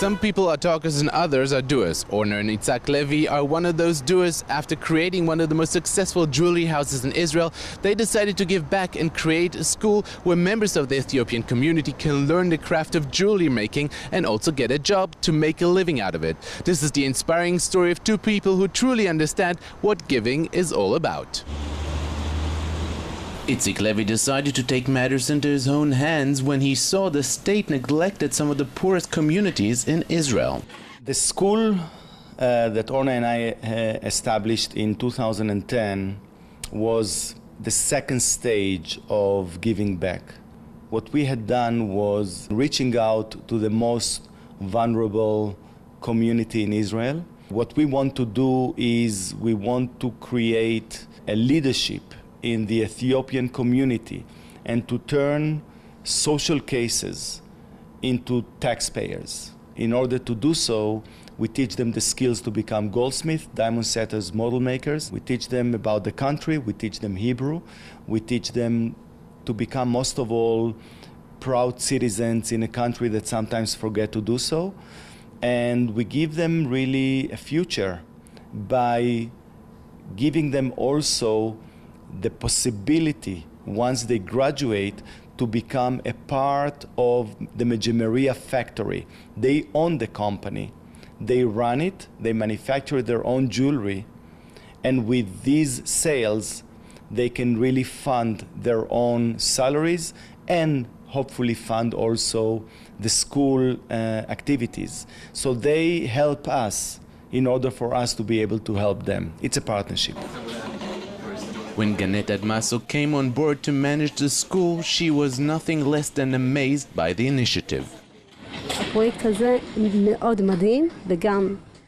Some people are talkers and others are doers. Orna and Itzik Levi are one of those doers. After creating one of the most successful jewelry houses in Israel, they decided to give back and create a school where members of the Ethiopian community can learn the craft of jewelry making and also get a job to make a living out of it. This is the inspiring story of two people who truly understand what giving is all about. Itzik Levi decided to take matters into his own hands when he saw the state neglected some of the poorest communities in Israel. The school that Orna and I established in 2010 was the second stage of giving back. What we had done was reaching out to the most vulnerable community in Israel. What we want to do is we want to create a leadership in the Ethiopian community and to turn social cases into taxpayers. In order to do so, we teach them the skills to become goldsmiths, diamond setters, model makers. We teach them about the country, we teach them Hebrew, we teach them to become, most of all, proud citizens in a country that sometimes forget to do so. And we give them really a future by giving them also the possibility, once they graduate, to become a part of the Maria factory. They own the company, they run it, they manufacture their own jewelry, and with these sales, they can really fund their own salaries and hopefully fund also the school activities. So they help us in order for us to be able to help them. It's a partnership. When Ganet Admaso came on board to manage the school, she was nothing less than amazed by the initiative.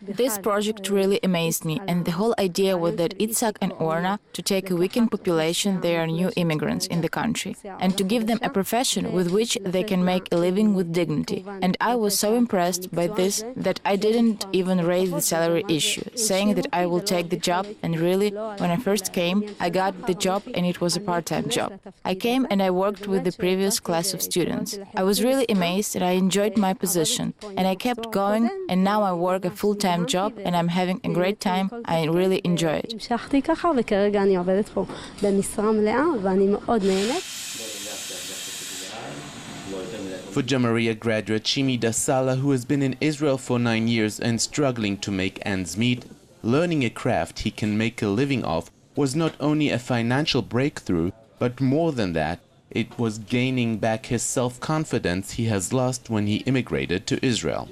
This project really amazed me, and the whole idea was that Itzik and Orna to take a weakened population, they are new immigrants in the country, and to give them a profession with which they can make a living with dignity. And I was so impressed by this that I didn't even raise the salary issue, saying that I will take the job, and really, when I first came, I got the job and it was a part-time job. I came and I worked with the previous class of students. I was really amazed and I enjoyed my position, and I kept going, and now I work a full-time job and I'm having a great time. I really enjoy it. For Jamaria graduate Shimi Dasala, who has been in Israel for 9 years and struggling to make ends meet, learning a craft he can make a living of was not only a financial breakthrough, but more than that, it was gaining back his self-confidence he has lost when he immigrated to Israel.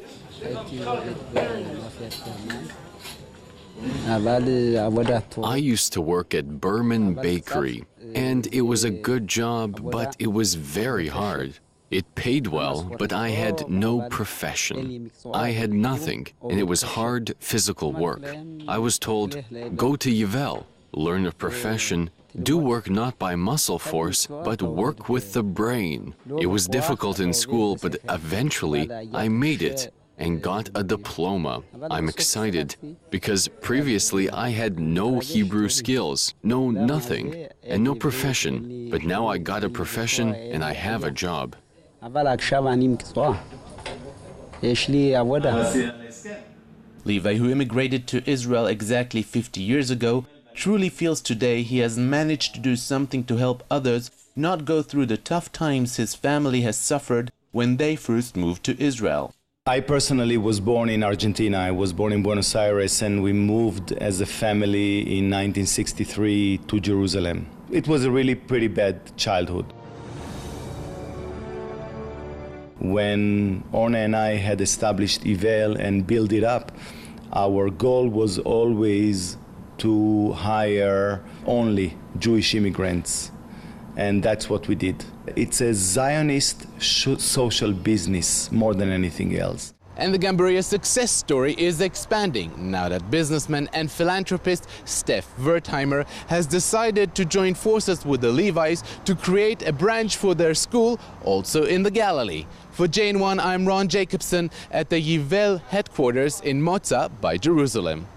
I used to work at Berman Bakery, and it was a good job, but it was very hard. It paid well, but I had no profession. I had nothing, and it was hard physical work. I was told, go to Yavel, learn a profession, do work not by muscle force, but work with the brain. It was difficult in school, but eventually I made it and got a diploma. I'm excited because previously I had no Hebrew skills, no nothing, and no profession. But now I got a profession and I have a job. Levi, who immigrated to Israel exactly 50 years ago, truly feels today he has managed to do something to help others not go through the tough times his family has suffered when they first moved to Israel. I personally was born in Argentina. I was born in Buenos Aires, and we moved as a family in 1963 to Jerusalem. It was a really pretty bad childhood. When Orna and I had established Ivel and built it up, our goal was always to hire only Jewish immigrants. And that's what we did. It's a Zionist social business more than anything else. And the Gambaria success story is expanding now that businessman and philanthropist Steph Wertheimer has decided to join forces with the Levi's to create a branch for their school also in the Galilee. For JN1, I'm Ron Jacobson at the Yivel headquarters in Motza by Jerusalem.